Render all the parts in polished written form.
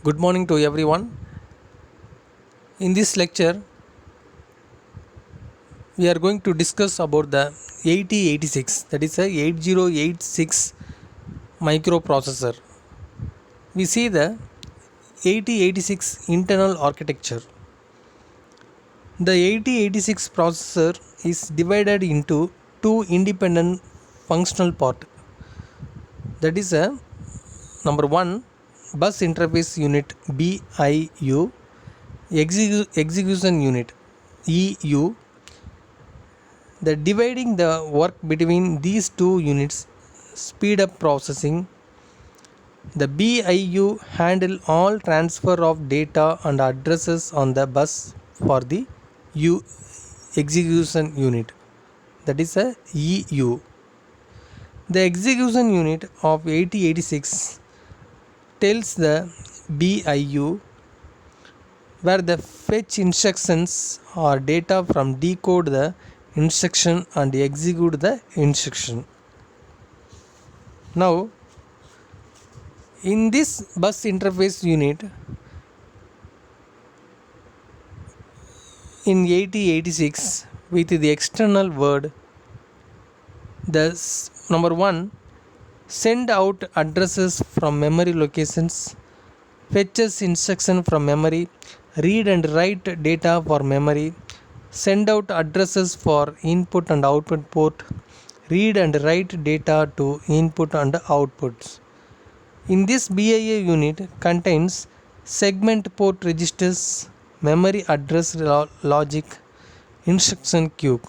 Good morning to everyone. In this lecture, we are going to discuss about the 8086, that is a 8086 microprocessor. We see the 8086 internal architecture. The 8086 processor is divided into two independent functional parts. That is a number 1 bus interface unit BIU, execution unit EU. The dividing the work between these two units speed up processing. The BIU handle all transfer of data and addresses on the bus for the U execution unit, that is a EU. The execution unit of 8086 tells the BIU where the fetch instructions or data from decode the instruction and execute the instruction. Now, in this bus interface unit in 8086 with the external word, the number 1 send out addresses from memory locations, fetches instruction from memory, read and write data for memory, send out addresses for input and output port, read and write data to input and outputs. In this BIA unit contains segment port registers, memory address logic, instruction queue.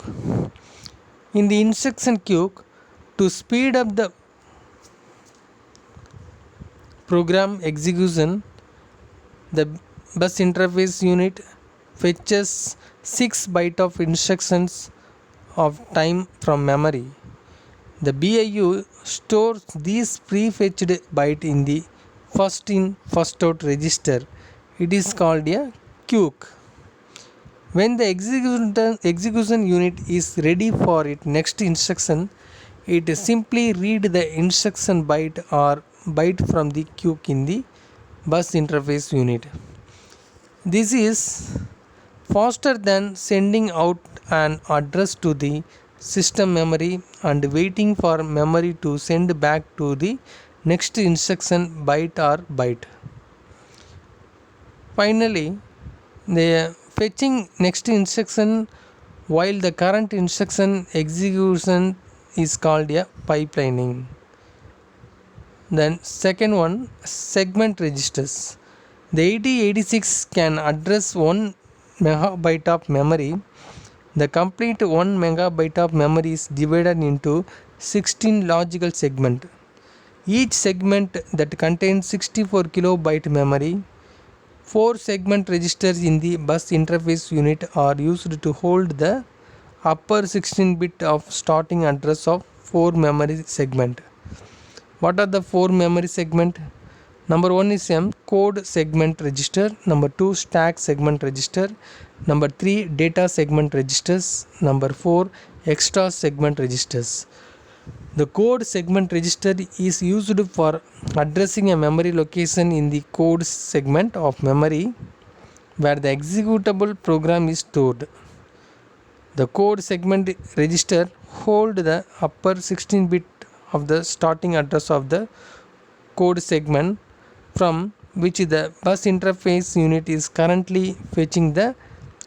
In the instruction queue, to speed up the program execution, the bus interface unit fetches 6 bytes of instructions of time from memory. The BIU stores these prefetched bytes in the first in first out register. It is called a queue. When the execution unit is ready for its next instruction, it simply read the instruction byte or byte from the queue in the bus interface unit. This is faster than sending out an address to the system memory and waiting for memory to send back to the next instruction byte or byte. Finally, the fetching next instruction while the current instruction execution is called a pipelining. Then second one, segment registers. The 8086 can address 1 megabyte of memory. The complete 1 megabyte of memory is divided into 16 logical segments. Each segment that contains 64 kilobyte memory. 4 segment registers in the bus interface unit are used to hold the upper 16-bit of starting address of 4 memory segment. What are the 4 memory segment? Number 1 is code segment register, number 2 stack segment register, number 3 data segment registers, number 4 extra segment registers. The code segment register is used for addressing a memory location in the code segment of memory where the executable program is stored. The code segment register hold the upper 16-bit of the starting address of the code segment from which the bus interface unit is currently fetching the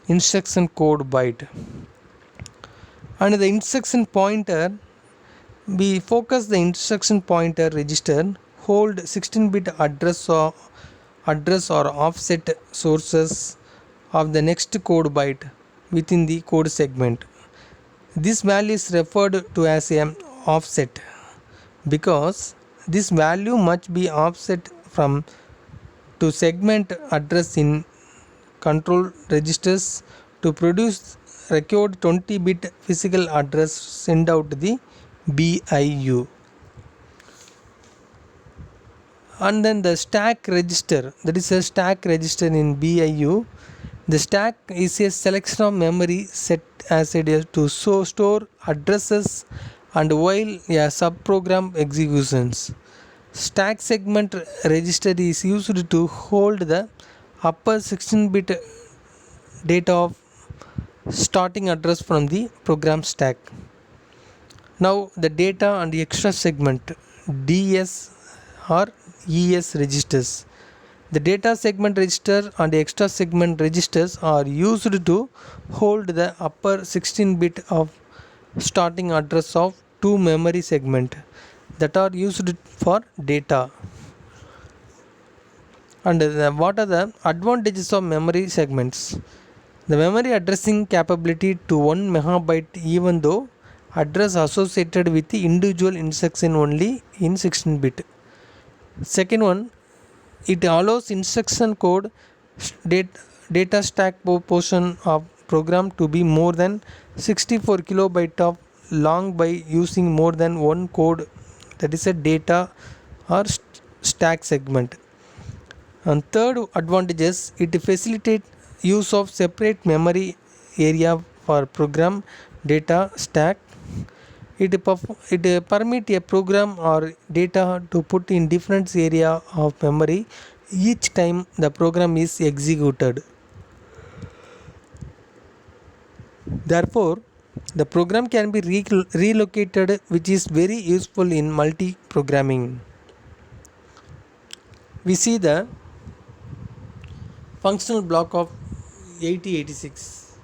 instruction code byte. And the instruction pointer, we focus the instruction pointer register hold 16-bit address or offset sources of the next code byte within the code segment. This value is referred to as an offset because this value must be offset from to segment address in control registers to produce record 20-bit physical address send out to the BIU. And then the stack register, that is a stack register in BIU. The stack is a selection of memory set aside to store addresses and while a subprogram executions. Stack segment register is used to hold the upper 16-bit data of starting address from the program stack. Now the data and the extra segment DS or ES registers. The data segment register and the extra segment registers are used to hold the upper 16-bit of starting address of two memory segment that are used for data. And what are the advantages of memory segments? The memory addressing capability to 1 megabyte even though address associated with the individual instruction only in 16-bit. Second one, it allows instruction code data stack portion of program to be more than 64 kilobyte of long by using more than one code, that is a data or stack segment. And third advantage is it facilitates use of separate memory area for program data stack. It permit a program or data to put in different area of memory each time the program is executed. Therefore, the program can be relocated, which is very useful in multi-programming. We see the functional block of 8086.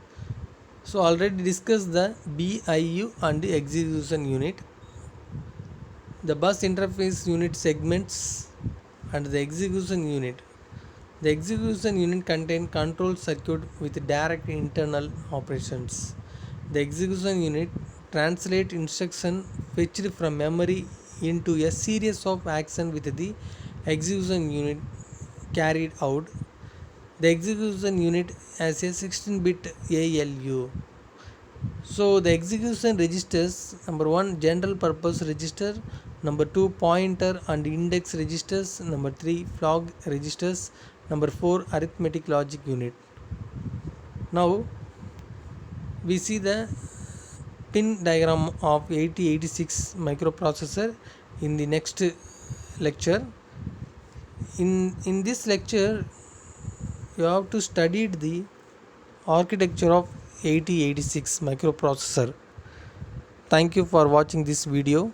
So already discussed the BIU and the execution unit, the bus interface unit segments and the execution unit. The execution unit contains control circuit with direct internal operations. The execution unit translates instruction fetched from memory into a series of actions with the execution unit carried out. The execution unit has a 16-bit ALU. So the execution registers: number 1 general purpose register, number 2 pointer and index registers, number 3 flag registers, number 4 arithmetic logic unit. Now we see the pin diagram of 8086 microprocessor in the next lecture. In this lecture you have to study the architecture of 8086 microprocessor. Thank you for watching this video.